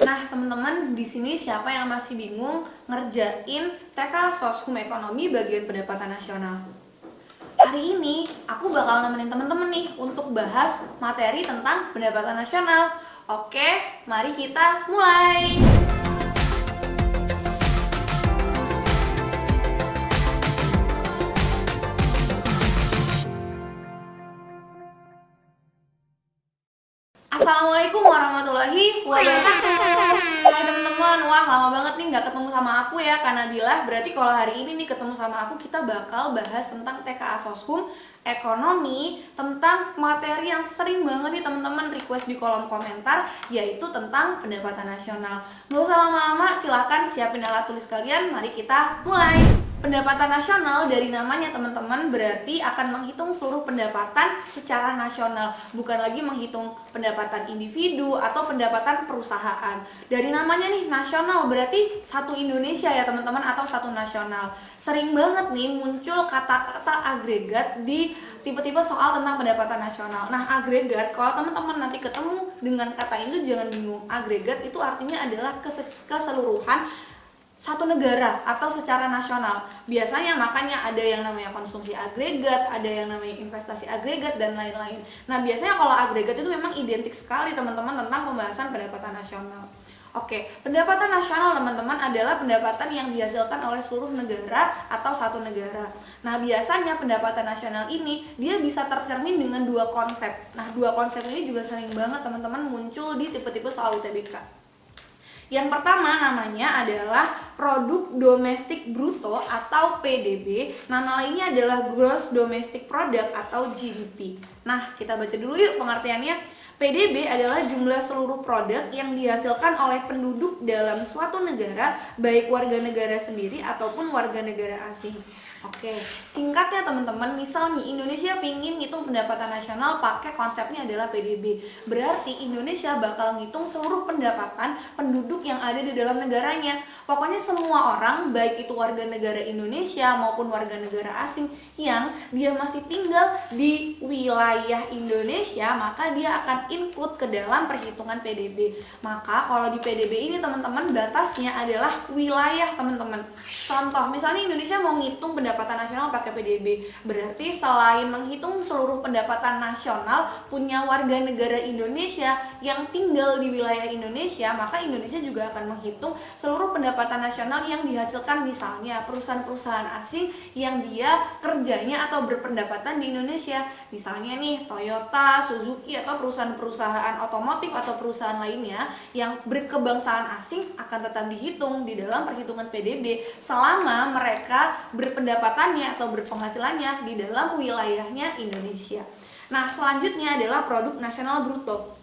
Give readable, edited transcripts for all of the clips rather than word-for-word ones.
Nah, teman-teman, di sini siapa yang masih bingung ngerjain TK Soshum Ekonomi bagian pendapatan nasional? Hari ini aku bakal nemenin teman-teman nih untuk bahas materi tentang pendapatan nasional. Oke, mari kita mulai. Assalamualaikum warahmatullahi wabarakatuh. Hai teman-teman, wah lama banget nih nggak ketemu sama aku ya Kak Nabila. Berarti kalau hari ini nih ketemu sama aku, kita bakal bahas tentang TKA Soshum Ekonomi, tentang materi yang sering banget nih teman-teman request di kolom komentar, yaitu tentang pendapatan nasional. Nggak usah lama-lama, silahkan siapin alat tulis kalian, mari kita mulai. Pendapatan nasional dari namanya teman-teman berarti akan menghitung seluruh pendapatan secara nasional, bukan lagi menghitung pendapatan individu atau pendapatan perusahaan. Dari namanya nih nasional berarti satu Indonesia ya teman-teman, atau satu nasional. Sering banget nih muncul kata-kata agregat di tipe-tipe soal tentang pendapatan nasional. Nah, agregat kalau teman-teman nanti ketemu dengan kata itu jangan bingung. Agregat itu artinya adalah keseluruhan satu negara atau secara nasional. Biasanya makanya ada yang namanya konsumsi agregat, ada yang namanya investasi agregat, dan lain-lain. Nah, biasanya kalau agregat itu memang identik sekali teman-teman tentang pembahasan pendapatan nasional. Oke, pendapatan nasional teman-teman adalah pendapatan yang dihasilkan oleh seluruh negara atau satu negara. Nah, biasanya pendapatan nasional ini dia bisa tercermin dengan dua konsep. Nah, dua konsep ini juga sering banget teman-teman muncul di tipe-tipe soal UTBK. Yang pertama namanya adalah produk domestik bruto atau PDB. Nama lainnya adalah gross domestic product atau GDP. Nah, kita baca dulu yuk pengertiannya. PDB adalah jumlah seluruh produk yang dihasilkan oleh penduduk dalam suatu negara, baik warga negara sendiri ataupun warga negara asing. Oke, singkatnya teman-teman, misalnya Indonesia pingin ngitung pendapatan nasional pakai konsepnya adalah PDB. Berarti Indonesia bakal ngitung seluruh pendapatan penduduk yang ada di dalam negaranya. Pokoknya semua orang, baik itu warga negara Indonesia maupun warga negara asing yang dia masih tinggal di wilayah Indonesia, maka dia akan input ke dalam perhitungan PDB. Maka kalau di PDB ini teman-teman batasnya adalah wilayah teman-teman. Contoh, misalnya Indonesia mau ngitung pendapatan nasional pakai PDB, berarti selain menghitung seluruh pendapatan nasional punya warga negara Indonesia yang tinggal di wilayah Indonesia, maka Indonesia juga akan menghitung seluruh pendapatan nasional yang dihasilkan misalnya perusahaan-perusahaan asing yang dia kerjanya atau berpendapatan di Indonesia. Misalnya nih Toyota, Suzuki, atau perusahaan-perusahaan otomotif atau perusahaan lainnya yang berkebangsaan asing akan tetap dihitung di dalam perhitungan PDB selama mereka berpendapatannya atau berpenghasilannya di dalam wilayahnya Indonesia. Nah, selanjutnya adalah produk nasional bruto.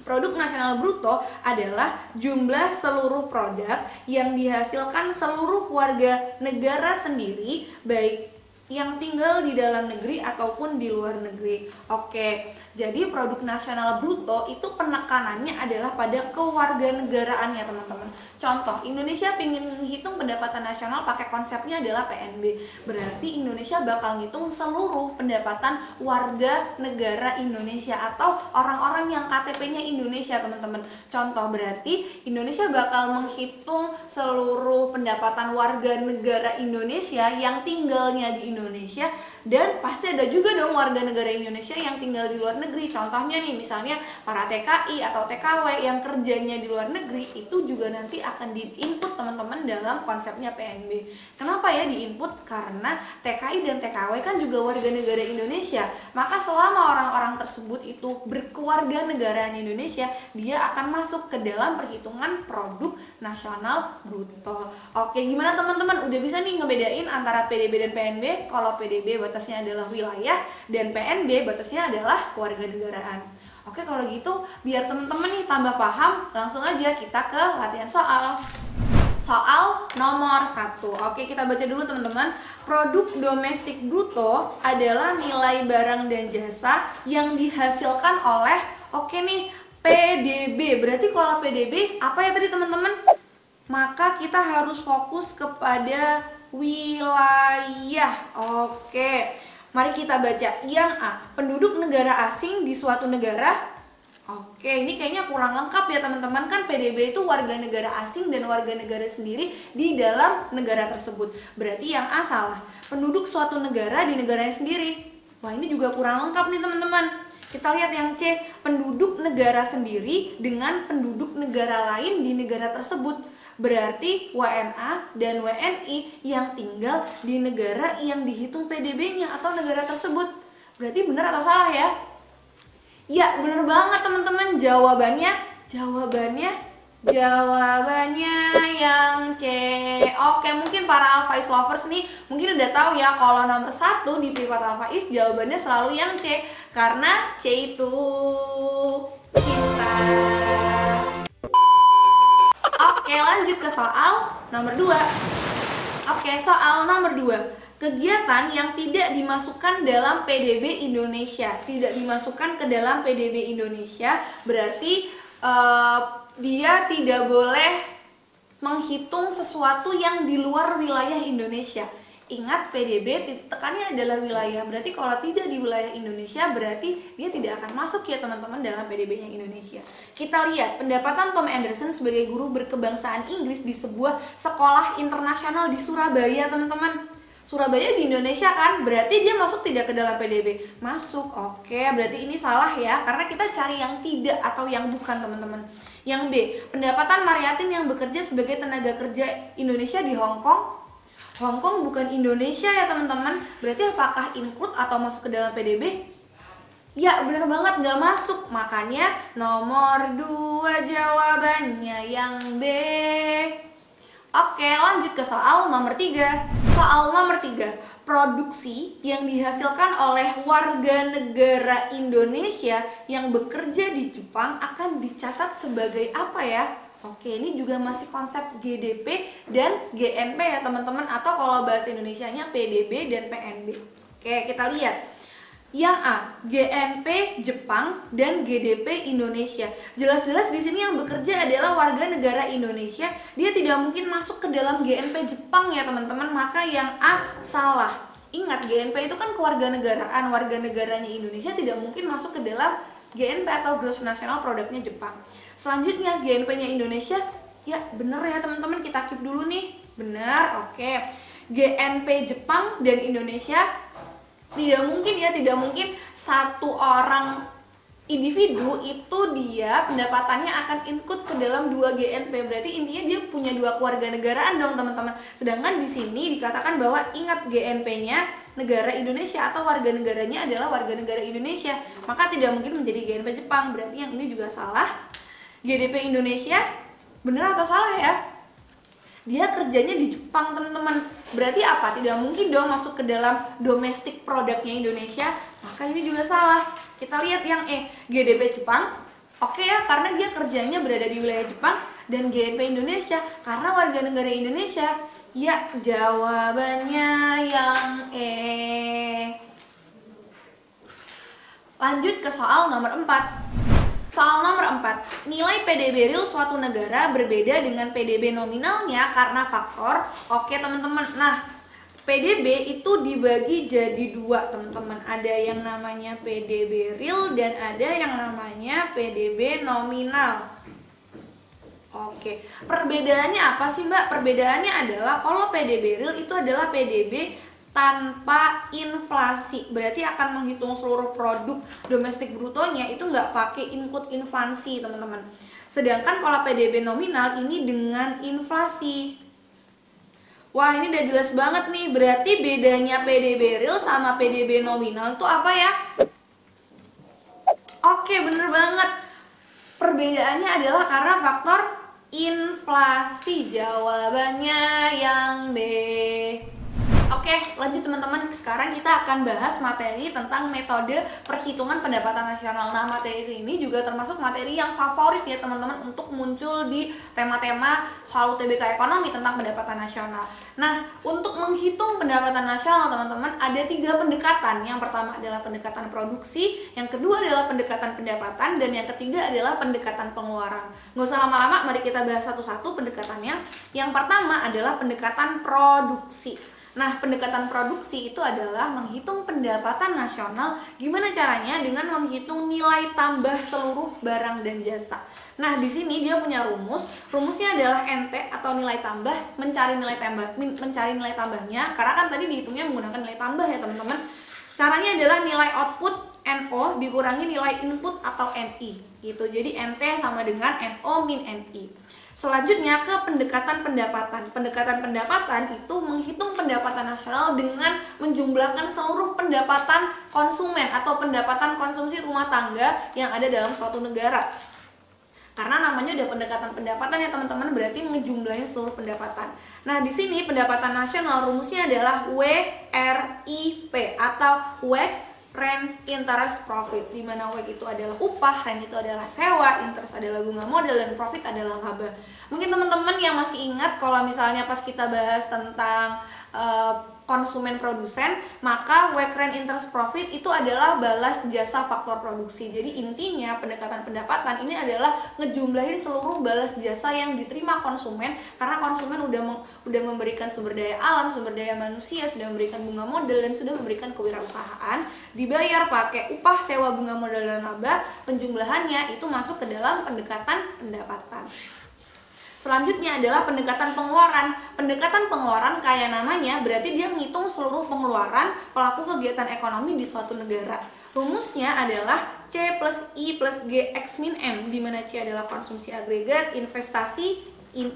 Produk nasional bruto adalah jumlah seluruh produk yang dihasilkan seluruh warga negara sendiri, baik yang tinggal di dalam negeri ataupun di luar negeri. Oke, jadi produk nasional bruto itu penekanannya adalah pada kewarganegaraannya teman-teman. Contoh, Indonesia ingin menghitung pendapatan nasional pakai konsepnya adalah PNB. Berarti Indonesia bakal ngitung seluruh pendapatan warga negara Indonesia atau orang-orang yang KTP-nya Indonesia teman-teman. Contoh, berarti Indonesia bakal menghitung seluruh pendapatan warga negara Indonesia yang tinggalnya di Indonesia, dan pasti ada juga dong warga negara Indonesia yang tinggal di luar negeri. Contohnya nih, misalnya para TKI atau TKW yang kerjanya di luar negeri, itu juga nanti akan diinput teman-teman dalam konsepnya PNB. Kenapa ya diinput? Karena TKI dan TKW kan juga warga negara Indonesia. Maka selama orang-orang tersebut itu berkewarganegaraan Indonesia, dia akan masuk ke dalam perhitungan produk nasional bruto. Oke, gimana teman-teman? Udah bisa nih ngebedain antara PDB dan PNB? Kalau PDB batasnya adalah wilayah dan PNB batasnya adalah kewarganegaraan. Oke, kalau gitu biar teman-teman nih tambah paham, langsung aja kita ke latihan soal. Soal nomor 1. Oke, kita baca dulu teman-teman. Produk domestik bruto adalah nilai barang dan jasa yang dihasilkan oleh, oke nih, PDB. Berarti kalau PDB apa ya tadi teman-teman? Maka kita harus fokus kepada wilayah. Oke, mari kita baca. Yang A, penduduk negara asing di suatu negara. Oke, ini kayaknya kurang lengkap ya teman-teman. Kan PDB itu warga negara asing dan warga negara sendiri di dalam negara tersebut. Berarti yang A salah, penduduk suatu negara di negaranya sendiri. Wah, ini juga kurang lengkap nih teman-teman. Kita lihat yang C, penduduk negara sendiri dengan penduduk negara lain di negara tersebut. Berarti WNA dan WNI yang tinggal di negara yang dihitung PDB-nya atau negara tersebut. Berarti benar atau salah ya? Ya, bener banget teman-teman. Jawabannya yang C. Oke, mungkin para Alpha Is lovers nih mungkin udah tahu ya kalau nomor 1 di privat Alpha Is jawabannya selalu yang C, karena C itu cinta. Oke, lanjut ke soal nomor 2. Oke, soal nomor 2. Kegiatan yang tidak dimasukkan dalam PDB Indonesia. Tidak dimasukkan ke dalam PDB Indonesia berarti dia tidak boleh menghitung sesuatu yang di luar wilayah Indonesia. Ingat, PDB titik tekannya adalah wilayah. Berarti kalau tidak di wilayah Indonesia berarti dia tidak akan masuk ya teman-teman dalam PDB-nya Indonesia. Kita lihat pendapatan Tom Anderson sebagai guru berkebangsaan Inggris di sebuah sekolah internasional di Surabaya, teman-teman. Surabaya di Indonesia kan, berarti dia masuk tidak ke dalam PDB? Masuk. Oke, berarti ini salah ya, karena kita cari yang tidak atau yang bukan teman-teman. Yang B, pendapatan Maryatin yang bekerja sebagai tenaga kerja Indonesia di Hong Kong. Hong Kong bukan Indonesia ya teman-teman, berarti apakah include atau masuk ke dalam PDB? Ya, bener banget, nggak masuk. Makanya nomor 2 jawabannya yang B. Oke, lanjut ke soal nomor 3. Soal nomor 3, produksi yang dihasilkan oleh warga negara Indonesia yang bekerja di Jepang akan dicatat sebagai apa ya? Oke, ini juga masih konsep GDP dan GNP ya teman-teman, atau kalau bahasa Indonesianya PDB dan PNB. Oke, kita lihat. Yang A, GNP Jepang dan GDP Indonesia. Jelas-jelas di sini yang bekerja adalah warga negara Indonesia. Dia tidak mungkin masuk ke dalam GNP Jepang ya teman-teman. Maka yang A salah. Ingat, GNP itu kan kewarganegaraan. Warga negaranya Indonesia tidak mungkin masuk ke dalam GNP atau Gross National Productnya Jepang. Selanjutnya GNP-nya Indonesia. Ya bener ya teman-teman, kita keep dulu nih. Bener, oke. GNP Jepang dan Indonesia tidak mungkin satu orang individu itu dia pendapatannya akan include ke dalam 2 GNP. Berarti intinya dia punya 2 kewarganegaraan dong teman-teman. Sedangkan di sini dikatakan bahwa ingat GNP-nya negara Indonesia atau warga negaranya adalah warga negara Indonesia. Maka tidak mungkin menjadi GNP Jepang. Berarti yang ini juga salah. GDP Indonesia benar atau salah ya? Dia kerjanya di Jepang teman-teman. Berarti apa? Tidak mungkin dong masuk ke dalam domestic produknya Indonesia. Maka ini juga salah. Kita lihat yang E, GDP Jepang. Oke ya, karena dia kerjanya berada di wilayah Jepang. Dan GNP Indonesia karena warga negara Indonesia. Ya, jawabannya yang E. Lanjut ke soal nomor 4. Soal nomor 4, nilai PDB real suatu negara berbeda dengan PDB nominalnya karena faktor. Oke teman-teman, nah PDB itu dibagi jadi 2 teman-teman. Ada yang namanya PDB real dan ada yang namanya PDB nominal. Oke, perbedaannya apa sih Mbak? Perbedaannya adalah kalau PDB real itu adalah PDB tanpa inflasi, berarti akan menghitung seluruh produk domestik brutonya, itu nggak pakai input inflasi teman-teman. Sedangkan kalau PDB nominal ini dengan inflasi. Wah, ini udah jelas banget nih. Berarti bedanya PDB real sama PDB nominal itu apa ya? Oke, bener banget. Perbedaannya adalah karena faktor inflasi. Jawabannya yang B. Oke, lanjut teman-teman. Sekarang kita akan bahas materi tentang metode perhitungan pendapatan nasional. Nah, materi ini juga termasuk materi yang favorit ya teman-teman untuk muncul di tema-tema soal UTBK ekonomi tentang pendapatan nasional. Nah, untuk menghitung pendapatan nasional teman-teman ada 3 pendekatan. Yang pertama adalah pendekatan produksi, yang kedua adalah pendekatan pendapatan, dan yang ketiga adalah pendekatan pengeluaran. Nggak usah lama-lama, mari kita bahas satu-satu pendekatannya. Yang pertama adalah pendekatan produksi. Nah, pendekatan produksi itu adalah menghitung pendapatan nasional. Gimana caranya? Dengan menghitung nilai tambah seluruh barang dan jasa. Nah, di sini dia punya rumus. Rumusnya adalah NT atau nilai tambah, mencari nilai tambahnya. Karena kan tadi dihitungnya menggunakan nilai tambah ya, teman-teman. Caranya adalah nilai output NO dikurangi nilai input atau NI gitu. Jadi NT sama dengan NO min NI. Selanjutnya ke pendekatan pendapatan. Pendekatan pendapatan itu menghitung pendapatan nasional dengan menjumlahkan seluruh pendapatan konsumen atau pendapatan konsumsi rumah tangga yang ada dalam suatu negara. Karena namanya udah pendekatan pendapatan ya teman-teman, berarti ngejumlahin seluruh pendapatan. Nah, di sini pendapatan nasional rumusnya adalah WRIP atau WACC, Rent, Interest, Profit, di mana WACC itu adalah upah, rent itu adalah sewa, interest adalah bunga modal, dan profit adalah laba. Mungkin teman-teman yang masih ingat kalau misalnya pas kita bahas tentang konsumen produsen, maka WACC, Rent, Interest, Profit itu adalah balas jasa faktor produksi. Jadi intinya pendekatan pendapatan ini adalah ngejumlahin seluruh balas jasa yang diterima konsumen, karena konsumen udah memberikan sumber daya alam, sumber daya manusia, sudah memberikan bunga modal, dan sudah memberikan kewirausahaan, dibayar pakai upah, sewa, bunga modal, dan laba. Penjumlahannya itu masuk ke dalam pendekatan pendapatan. Selanjutnya adalah pendekatan pengeluaran. Pendekatan pengeluaran kayak namanya, berarti dia menghitung seluruh pengeluaran pelaku kegiatan ekonomi di suatu negara. Rumusnya adalah C plus I plus G X min M, di mana C adalah konsumsi agregat, investasi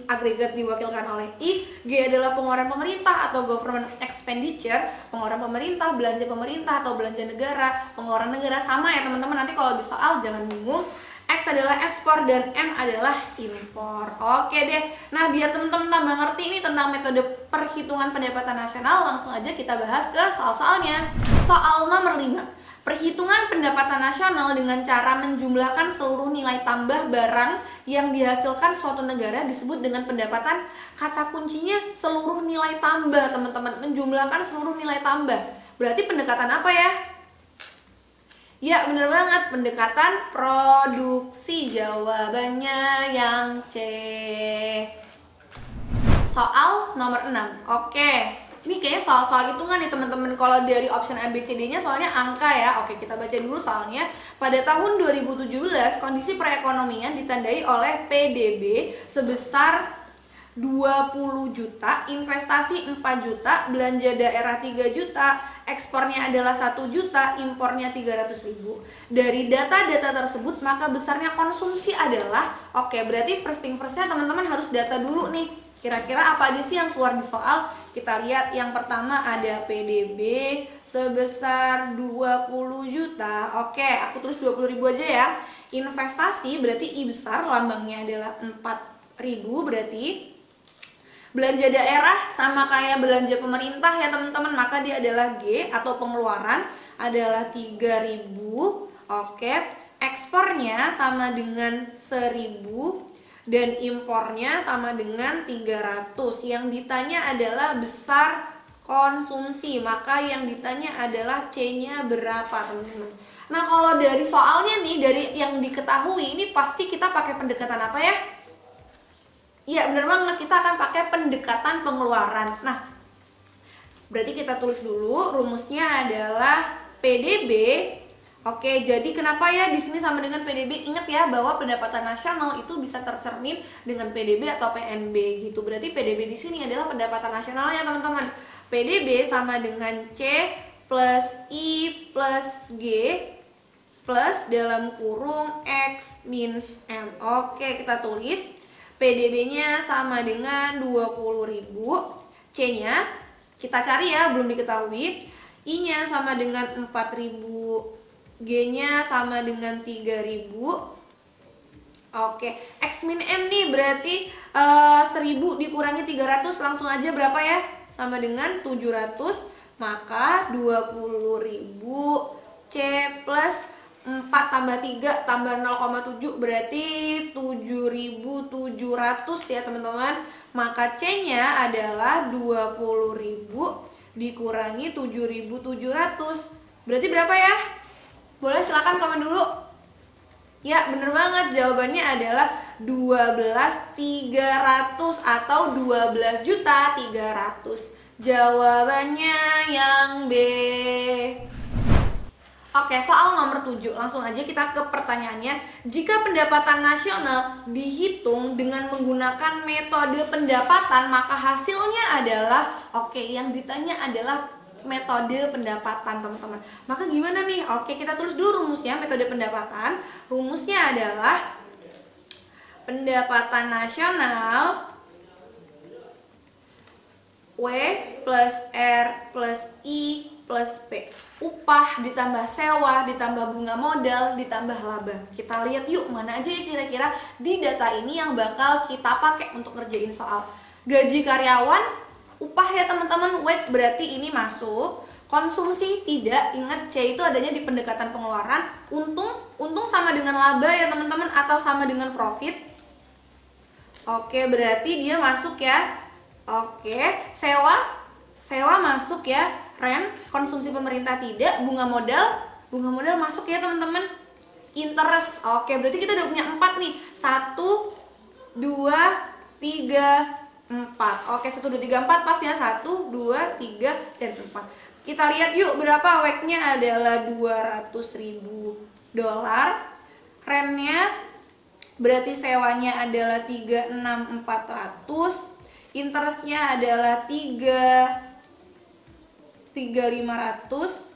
agregat diwakilkan oleh I, G adalah pengeluaran pemerintah atau government expenditure, pengeluaran pemerintah, belanja pemerintah atau belanja negara, pengeluaran negara. Sama ya teman-teman, nanti kalau di soal jangan bingung. X adalah ekspor dan M adalah impor. Oke deh. Nah, biar teman-teman tambah ngerti ini tentang metode perhitungan pendapatan nasional, langsung aja kita bahas ke soal-soalnya. Soal nomor 5. Perhitungan pendapatan nasional dengan cara menjumlahkan seluruh nilai tambah barang yang dihasilkan suatu negara disebut dengan pendapatan. Kata kuncinya seluruh nilai tambah, teman-teman. Menjumlahkan seluruh nilai tambah. Berarti pendekatan apa ya? Ya, bener banget, pendekatan produksi. Jawabannya yang C. Soal nomor 6. Oke, ini kayaknya soal-soal hitungan nih teman-teman. Kalau dari option A, B, C, D-nya soalnya angka ya. Oke, kita baca dulu soalnya. Pada tahun 2017, kondisi perekonomian ditandai oleh PDB sebesar 20 juta, investasi 4 juta, belanja daerah 3 juta, ekspornya adalah 1 juta, impornya 300.000. Dari data-data tersebut, maka besarnya konsumsi adalah, oke, berarti first thing firstnya teman-teman harus data dulu nih. Kira-kira apa aja sih yang keluar di soal? Kita lihat yang pertama ada PDB sebesar 20 juta. Oke, aku tulis 20.000 aja ya. Investasi berarti I besar, lambangnya adalah 4.000 berarti. Belanja daerah sama kayak belanja pemerintah ya teman-teman, maka dia adalah G atau pengeluaran adalah 3.000. Oke, ekspornya sama dengan 1.000 dan impornya sama dengan 300. Yang ditanya adalah besar konsumsi, maka yang ditanya adalah C-nya berapa teman-teman. Nah, kalau dari soalnya nih, dari yang diketahui ini pasti kita pakai pendekatan apa ya? Iya, bener banget, kita akan pakai pendekatan pengeluaran. Nah, berarti kita tulis dulu rumusnya adalah PDB. Oke, jadi kenapa ya di sini sama dengan PDB? Ingat ya bahwa pendapatan nasional itu bisa tercermin dengan PDB atau PNB gitu. Berarti PDB di sini adalah pendapatan nasional ya teman-teman. PDB sama dengan C plus I plus G plus dalam kurung X min M. Oke, kita tulis PDB-nya sama dengan 20.000, C-nya kita cari ya, belum diketahui. I-nya sama dengan 4.000, G-nya sama dengan 3.000. Oke, X min M nih berarti 1.000 dikurangi 300, langsung aja berapa ya? Sama dengan 700, maka 20.000 C plus 4 tambah 3 tambah 0,7 berarti 7.700 ya teman-teman. Maka C-nya adalah 20.000 dikurangi 7.700. Berarti berapa ya? Boleh silakan komen dulu. Ya, bener banget, jawabannya adalah 12.300 atau 12.300. Jawabannya yang B. Oke, soal nomor 7, langsung aja kita ke pertanyaannya. Jika pendapatan nasional dihitung dengan menggunakan metode pendapatan, maka hasilnya adalah, oke, yang ditanya adalah metode pendapatan, teman-teman. Maka gimana nih? Oke, kita tulis dulu rumusnya, metode pendapatan. Rumusnya adalah pendapatan nasional W plus R plus I plus P. Upah ditambah sewa ditambah bunga modal ditambah laba. Kita lihat yuk mana aja ya kira-kira di data ini yang bakal kita pakai untuk ngerjain soal. Gaji karyawan, upah ya teman-teman, wait berarti ini masuk. Konsumsi tidak, ingat C itu adanya di pendekatan pengeluaran. Untung sama dengan laba ya teman-teman, atau sama dengan profit. Oke, berarti dia masuk ya. Oke, sewa masuk ya. Rent, konsumsi pemerintah tidak. Bunga modal masuk ya teman-teman. Interest, oke, berarti kita udah punya 4 nih. 1, 2, 3, 4. Oke, 1, 2, 3, 4 pas ya. 1, 2, 3, dan 4. Kita lihat yuk berapa WACC-nya adalah $200.000. Rentnya berarti sewanya adalah 36.400. Interestnya adalah 3.500.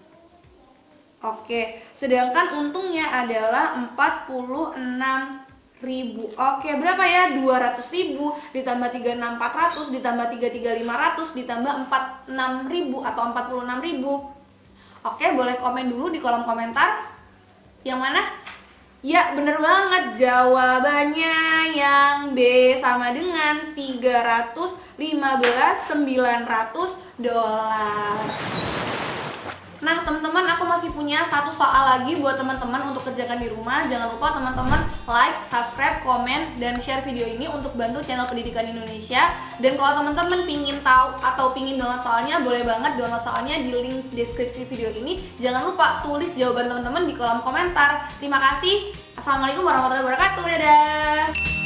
Oke, sedangkan untungnya adalah 46.000. Oke, berapa ya? 200.000 ditambah 36.400 ditambah 33.500 ditambah 46.000 atau 46.000. Oke, boleh komen dulu di kolom komentar. Yang mana? Ya, bener banget, jawabannya yang B, sama dengan $315.900. Nah teman-teman, aku masih punya satu soal lagi buat teman-teman untuk kerjakan di rumah. Jangan lupa teman-teman like, subscribe, komen, dan share video ini untuk bantu channel Pendidikan Indonesia. Dan kalau teman-teman pingin tahu atau pingin download soalnya, boleh banget download soalnya di link deskripsi video ini. Jangan lupa tulis jawaban teman-teman di kolom komentar. Terima kasih. Assalamualaikum warahmatullahi wabarakatuh. Dadah.